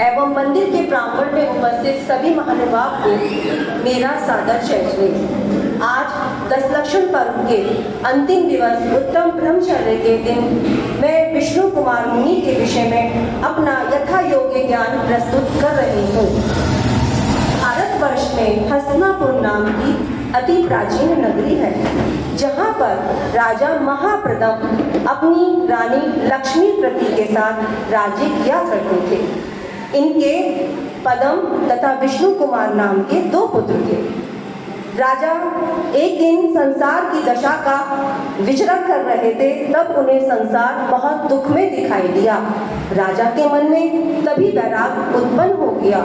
एवं मंदिर के प्रांगण में उपस्थित सभी महानुभाव को मेरा सादर जय श्री। आज दशलक्षण पर्व के अंतिम दिवस उत्तम ब्रह्मचर्य के दिन मैं विष्णु कुमार मुनि के विषय में अपना यथा योग्य ज्ञान प्रस्तुत कर रही हूँ। भारतवर्ष में हस्तिनापुर नाम की अति प्राचीन नगरी है, जहाँ पर राजा महाप्रथम अपनी रानी लक्ष्मीपति के साथ राज्य किया करते थे। इनके पद्म तथा विष्णु कुमार नाम के 2 पुत्र थे। राजा एक दिन संसार की दशा का विचरण कर रहे थे, तब उन्हें संसार बहुत दुख में दिखाई दिया। राजा के मन में तभी वैराग उत्पन्न हो गया।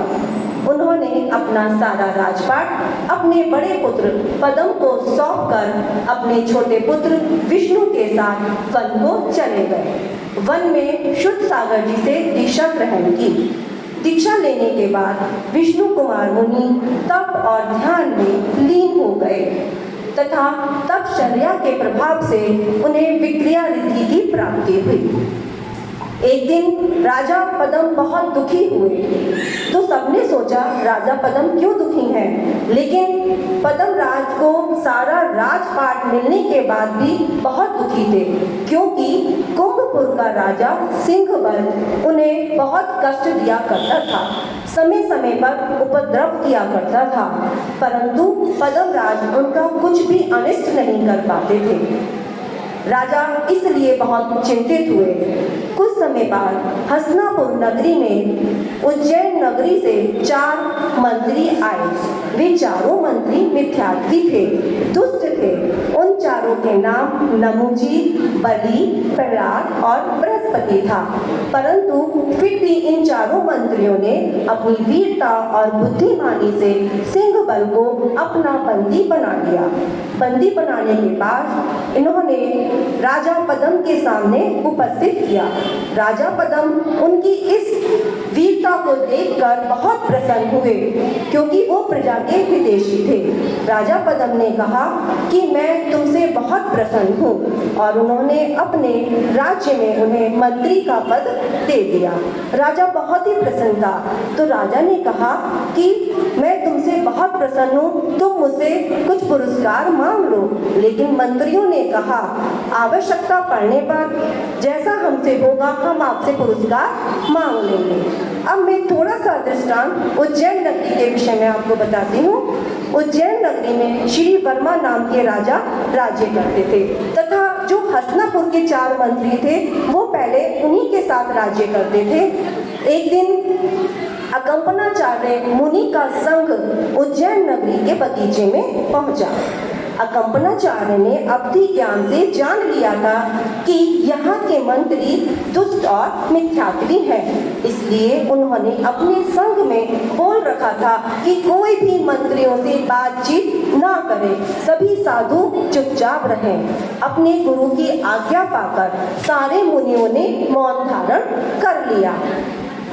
उन्होंने अपना सारा राजपाट अपने बड़े पुत्र पद्म को सौंपकर अपने छोटे पुत्र विष्णु के साथ वन को चले गए। वन में शुद्ध सागर जी से दीक्षा ग्रहण की। दीक्षा लेने के बाद विष्णु कुमार मुनि तप और ध्यान में लीन हो गए तथा तपश्चर्या के प्रभाव से उन्हें विक्रिया रिद्धि की प्राप्ति हुई। एक दिन राजा पद्म बहुत दुखी हुए, तो सबने सोचा राजा पद्म क्यों दुखी हैं, लेकिन पद्म राज को सारा राजपाट मिलने के बाद भी बहुत दुखी थे, क्योंकि कुंभपुर का राजा सिंहबल उन्हें बहुत कष्ट दिया करता था, समय समय पर उपद्रव किया करता था, परंतु पद्म राज उनका कुछ भी अनिष्ट नहीं कर पाते थे। राजा इसलिए बहुत चिंतित हुए। कुछ समय बाद हस्तिनापुर नगरी में उज्जैन नगरी से 4 मंत्री आए। वे चारों मंत्री मिथ्यात्वी थे, दुष्ट थे। उन चारों के नाम नमुजी, बलि, प्रहलाद और बृहस्पति था। परंतु फिर भी इन चारों मंत्रियों ने अपनी वीरता और बुद्धिमानी से सिंहबल को अपना बंदी बना लिया। बंदी बनाने के बाद इन्होंने राजा पद्म के सामने उपस्थित किया। राजा पद्म उनकी इस वीरता को देखकर बहुत प्रसन्न हुए, क्योंकि वो प्रजा के हितैषी थे। राजा पद्म ने कहा कि मैं तुमसे बहुत प्रसन्न हूँ, और उन्होंने अपने राज्य में उन्हें मंत्री का पद दे दिया। राजा बहुत ही प्रसन्न था, तो राजा ने कहा कि मैं तुमसे बहुत प्रसन्न हूँ, तुम मुझसे कुछ पुरस्कार मांग लो। लेकिन मंत्रियों ने कहा आवश्यकता पड़ने पर जैसा हमसे होगा हम आपसे पुरस्कार मांग लेंगे। अब मैं थोड़ा सा दृष्टांत उज्जैन नगरी के विषय में आपको बताती हूँ। उज्जैन नगरी में श्री वर्मा नाम के राजा राज्य करते थे, तथा जो हस्तिनापुर के 4 मंत्री थे वो पहले उन्हीं के साथ राज्य करते थे। एक दिन अकंपनाचार्य मुनि का संघ उज्जैन नगरी के बगीचे में पहुंचा। अकंपनाचार्य ने अवधि ज्ञान से जान लिया था कि यहाँ के मंत्री दुष्ट और मिथ्यात्वी हैं, इसलिए उन्होंने अपने संघ में बोल रखा था कि कोई भी मंत्रियों से बातचीत ना करे, सभी साधु चुपचाप रहें। अपने गुरु की आज्ञा पाकर सारे मुनियों ने मौन धारण कर लिया।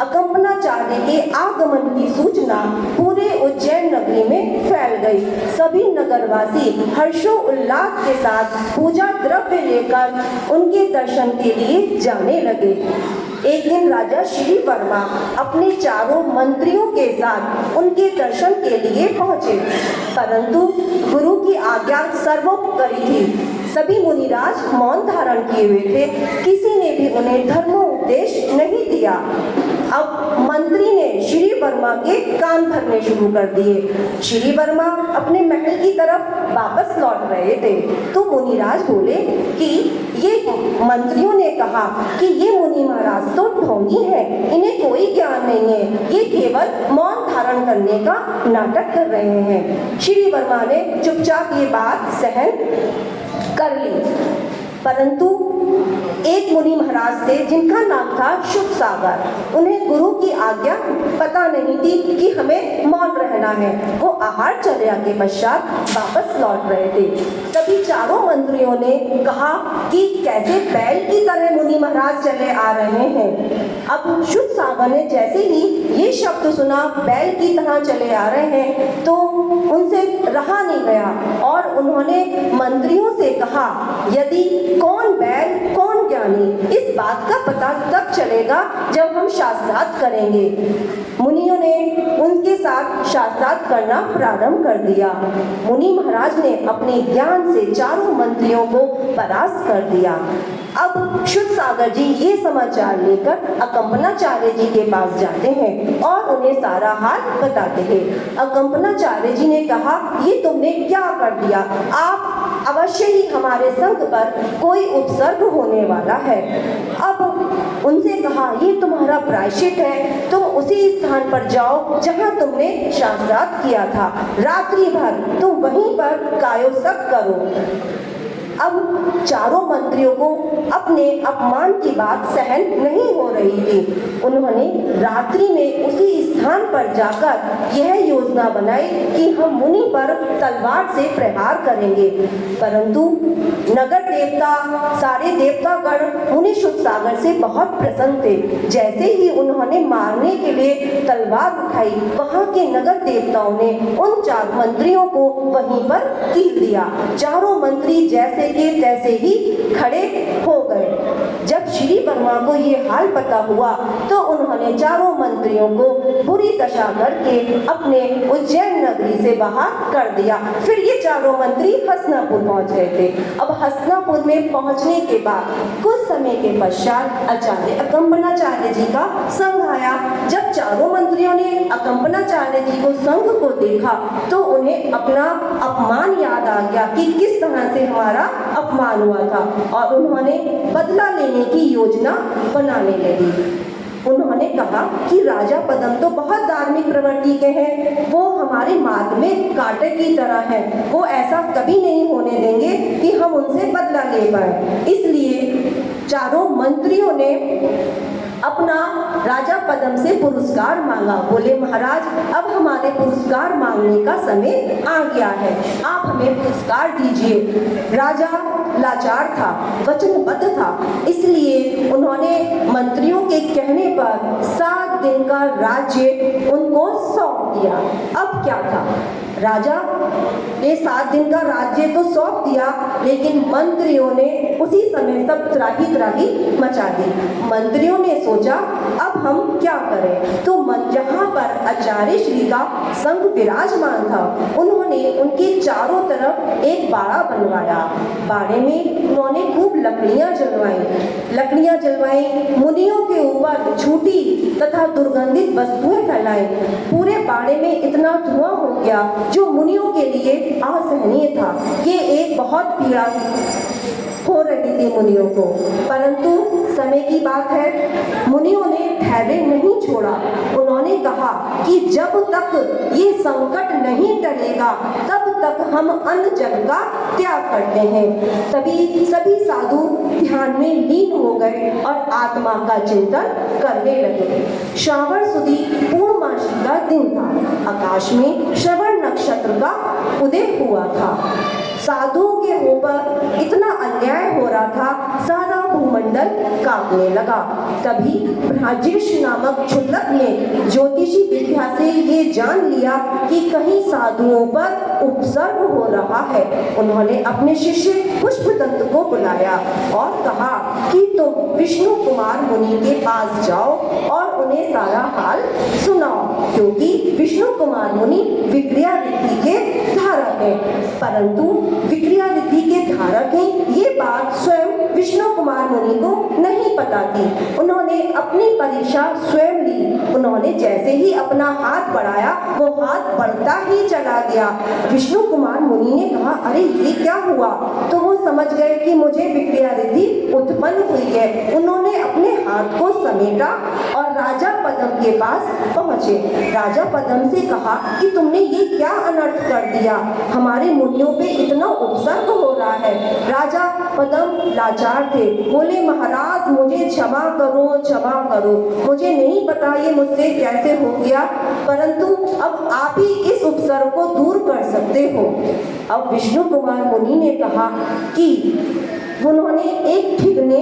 अकंपनाचार्य के आगमन की सूचना पूरे उज्जैन नगरी में फैल गई। सभी नगरवासी हर्षोल्लास के साथ पूजा द्रव्य लेकर उनके दर्शन के लिए जाने लगे। एक दिन राजा श्री वर्मा अपने चारों मंत्रियों के साथ उनके दर्शन के लिए पहुंचे, परंतु गुरु की आज्ञा सर्वोपरि थी। सभी मुनिराज मौन धारण किए हुए थे, किसी ने भी उन्हें धर्मोपदेश नहीं दिया। अब मंत्री ने श्री वर्मा के कान भरने शुरू कर दिए। श्री वर्मा अपने महल की तरफ वापस लौट रहे थे, तो मुनिराज बोले कि ये मंत्रियों ने कहा कि ये मुनि महाराज तो ढोंगी हैं, इन्हें कोई ज्ञान नहीं है, ये केवल मौन धारण करने का नाटक कर रहे हैं। श्री वर्मा ने चुपचाप ये बात सहन कर ली, परंतु एक मुनि महाराज थे जिनका नाम था शुभ सागर। उन्हें गुरु की आज्ञा पता नहीं थी कि हमें मौन रहना है। वो आहारचर्या के पश्चात वापस लौट रहे थे। तभी चारों मंत्रियों ने कहा कि कैसे बैल की तरह मुनि महाराज चले आ रहे हैं। अब शुभ सागर ने जैसे ही ये शब्द सुना, बैल की तरह चले आ रहे हैं, तो उनसे रहा नहीं गया और उन्होंने मंत्रियों से कहा, यदि कौन बैल कौन ज्ञानी, इस बात का पता तब चलेगा जब हम शास्त्रार्थ करेंगे। मुनियों ने उनके साथ शास्त्रार्थ करना प्रारंभ कर दिया। मुनि महाराज ने अपने ज्ञान से चारों मंत्रियों को परास्त कर दिया। अब शुद्ध सागर जी ये समाचार लेकर अकंपनाचार्य जी के पास जाते हैं और उन्हें सारा हाल बताते हैं। अकंपनाचार्य जी ने कहा, ये तुमने क्या कर दिया? आप अवश्य ही हमारे संघ पर कोई उपसर्ग होने वाला है। अब उनसे कहा, ये तुम्हारा प्रायश्चित है, तुम उसी स्थान पर जाओ जहां तुमने शास्त्रार्थ किया था। रात्रि भर तुम वहीं पर कायोसक करो। अब चारों मंत्रियों को अपने अपमान की बात सहन नहीं हो रही थी। उन्होंने रात्रि में उसी स्थान पर जाकर यह योजना बनाई कि हम मुनि पर तलवार से प्रहार करेंगे। परंतु नगर देवता, सारे देवतागण मुनि शुद्ध सागर से बहुत प्रसन्न थे। जैसे ही उन्होंने मारने के लिए तलवार उठाई, वहां के नगर देवताओं ने उन 4 मंत्रियों को वहीं पर कील दिया। चारों मंत्री जैसे के तैसे ही खड़े हो गए। जब श्री वर्मा को ये हाल पता हुआ तो उन्होंने चारों मंत्रियों को बुरी दशा करके अपने उज्जैन नगरी से बाहर कर दिया। फिर ये चारों मंत्री हसनापुर पहुंच गए थे। अब हसनापुर में पहुंचने के बाद कुछ समय के पश्चात आचार्य अकंपनाचार्य जी का संघ आया। जब चारों मंत्रियों ने अकंपनाचार्य जी को संघ को देखा तो उन्हें अपना अपमान याद आ गया कि किस तरह से हमारा अपमान हुआ था, और उन्होंने बदला लेने की योजना बनाने लगी। उन्होंने कहा कि राजा पद्म तो बहुत धार्मिक प्रवृत्ति के हैं, वो हमारे मार्ग में कांटे की तरह हैं। वो ऐसा कभी नहीं होने देंगे कि हम उनसे बदला ले पाए। इसलिए चारों मंत्रियों ने अपना राजा पद्म से पुरस्कार मांगा। बोले, महाराज अब हमारे पुरस्कार मांगने का समय आ गया है, आप हमें पुरस्कार दीजिए। राजा लाचार था, वचनबद्ध था, इसलिए उन्होंने मंत्रियों के कहने पर 7 दिन का राज्य उनको सौंप दिया। अब क्या था, राजा ने 7 दिन का राज्य तो सौंप दिया, लेकिन मंत्रियों ने उसी समय सब त्राही त्राही मचा दी। मंत्रियों ने सोचा अब हम क्या करें, तो जहाँ पर आचार्य श्री का संघ विराजमान था, उन्होंने उनके चारों तरफ एक बाड़ा बनवाया। बाड़े में उन्होंने खूब लकड़ियां जलवाई, मुनियों के ऊपर झूठी तथा दुर्गंधित वस्तुएं फैलाई। पूरे बाड़े में इतना धुआं हो गया जो मुनियों के लिए असहनीय था। ये एक बहुत पीड़ा हो रही थी मुनियों को। परंतु समय की बात है, मुनियों ने धैर्य नहीं छोड़ा। उन्होंने कहा कि जब तक ये संकट नहीं टलेगा तब तक हम अन्न जल का त्याग करते हैं। तभी सभी साधु ध्यान में लीन हो गए और आत्मा का चिंतन करने लगे। श्रावण सुदी पूर्णमासी का दिन था। आकाश में श्रवण नक्षत्र का उदय हुआ था। साधुओं के ऊपर इतना अन्याय हो रहा था, सारा भूमंडल कांपने लगा। तभी ब्रह्मजीष नामक क्षुद्रक ने ज्योतिषी विद्या से ये जान लिया कि कहीं साधुओं पर उपसर्ग हो रहा है। उन्होंने अपने शिष्य पुष्पदंत को बुलाया और कहा कि तुम विष्णु कुमार मुनि के पास जाओ और उन्हें सारा हाल सुनाओ, क्योंकि विष्णु कुमार मुनि विक्रिया रिद्धि के धारक हैं। परंतु विक्रिया रिद्धि के धारक हैं, ये बात स्वयं विष्णु कुमार मुनि को नहीं पता थी। उन्होंने अपनी परीक्षा स्वयं ली। उन्होंने जैसे ही अपना हाथ बढ़ाया, वो हाथ बढ़ता ही चला गया। विष्णु कुमार मुनि ने कहा, अरे ये क्या हुआ? तो वो समझ गए कि मुझे विक्रिया रिद्धि उत्पन्न हुई है। उन्होंने अपने हाथ को समेटा और राजा पद्म के पास पहुंचे। राजा पद्म से कहा कि तुमने ये क्या अनर्थ कर दिया, हमारे मुनियों पे इतना उपसर्ग हो रहा है। राजा पद्म लाचार थे, बोले, महाराज मुझे क्षमा करो, मुझे नहीं पता ये मुझसे कैसे हो गया, परंतु अब आप ही इस उपसर्ग को दूर कर सकते हो। अब विष्णु कुमार मुनि ने कहा कि उन्होंने एक ठिगने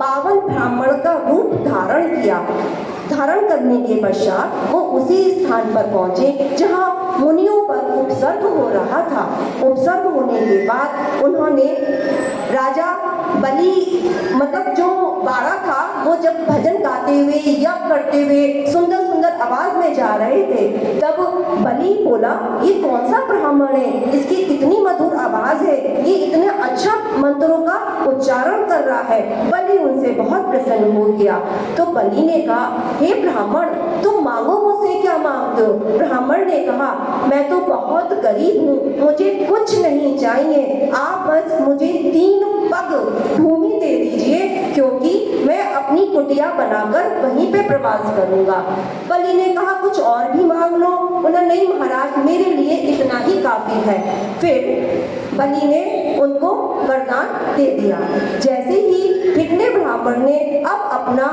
52 ब्राह्मण का रूप धारण किया। धारण करने के पश्चात वो उसी स्थान पर पहुंचे जहां मुनियों पर उपसर्ग हो रहा था। उपसर्ग होने के बाद उन्होंने राजा बलि मतलब जो बाड़ा था वो जब भजन गाते हुए यज्ञ करते हुए सुंदर सुंदर आवाज में जा रहे थे, तब बलि बोला, ये कौन सा ब्राह्मण है, इसकी इतनी मधुर आवाज है, ये इतने अच्छा मंत्रों का उच्चारण कर रहा है। बलि उनसे बहुत प्रसन्न हो गया। तो बलि ने कहा, हे ब्राह्मण, तुम मांगो मुझसे क्या मांगते हो? ब्राह्मण ने कहा, मैं तो बहुत गरीब हूँ, मुझे कुछ नहीं चाहिए, आप बस मुझे 3 पग भूमि दे दीजिए, क्योंकि मैं अपनी कुटिया बनाकर वहीं पे प्रवास करूंगा। बलि ने कहा, कुछ और भी मांग लो। उन्होंने, नहीं महाराज, मेरे लिए इतना ही काफी है। फिर बलि ने उनको वरदान दे दिया। जैसे ही फिरने ब्राह्मण ने अब अपना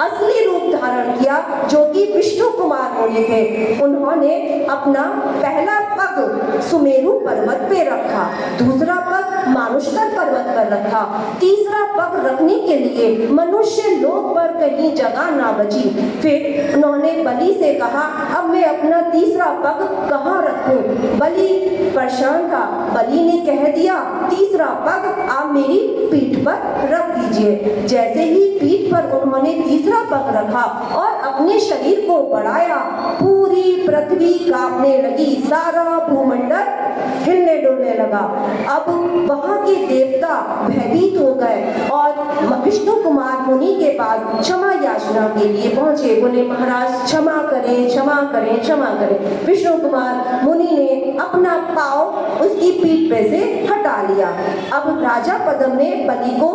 असली रूप धारण किया, जो कि विष्णु कुमार मुनि थे, उन्होंने अपना पहला पग सुमेरु पर्वत पे रखा, दूसरा पग मानुषकर पर्वत पर रखा, तीसरा पग रखने के लिए मनुष्य लोक पर कहीं जगह ना बची। फिर उन्होंने बलि से कहा, अब मैं अपना तीसरा पग कहाँ रखूं? बलि परेशान था। बलि ने कह दिया, तीसरा पग आप मेरी पीठ पर रख दीजिए। जैसे ही पीठ पर उन्होंने तीसरा पग रखा और अपने शरीर को बढ़ाया, पूरी पृथ्वी कांपने लगी, सारा भूमंडल हिलने डुलने लगा। अब वहां के देवता भयभीत हो गए और विष्णु कुमार मुनि के पास क्षमा याचना के लिए पहुंचे। बोले, महाराज क्षमा करें, क्षमा करें, क्षमा करें। विष्णु कुमार मुनि ने अपना पाँव उसकी पीठ पे से हटा लिया। अब राजा पद्म ने बलि को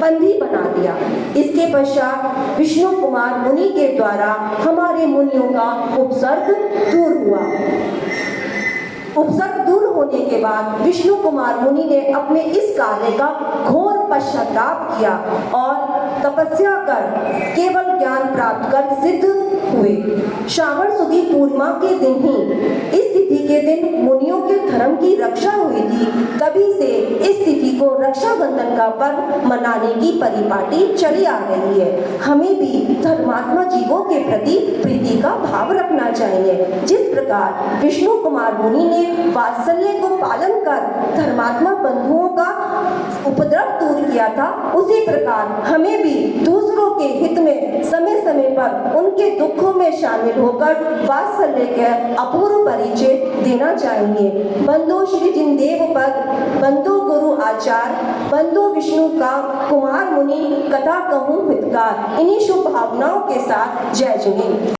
बंदी बना दिया। इसके पश्चात विष्णु कुमार मुनि के द्वारा हमारे मुनियों का उपसर्ग दूर हुआ। उपसर्ग दूर होने के बाद विष्णु कुमार मुनि ने अपने इस कार्य का घोर पश्चाताप किया और तपस्या कर केवल ज्ञान प्राप्त कर सिद्ध हुए। श्रावण सुदी पूर्णिमा के दिन ही, इस तिथि के दिन मुनियों के धर्म की रक्षा हुई थी। तभी से इस तिथि को रक्षाबंधन का पर्व मनाने की परिपाटी चली आ रही है। हमें भी धर्मात्मा जीवों के प्रति प्रीति का भाव रखना चाहिए। जिस प्रकार विष्णु कुमार मुनि ने वात्सल्य को पालन कर धर्मात्मा बंधुओं का उपद्रव दूर किया था, उसी प्रकार हमें भी दूसरों के हित में समय समय पर उनके दुखों में शामिल होकर वात्सल्य के अपूर्व परिचय देना चाहिए। बंदो श्री जिनदेव पद, बंदो गुरु आचार, बंदो विष्णु का कुमार मुनि, कथा कहूँ हितकार। इन्हीं शुभ भावनाओं के साथ जय जिनेन्द्र।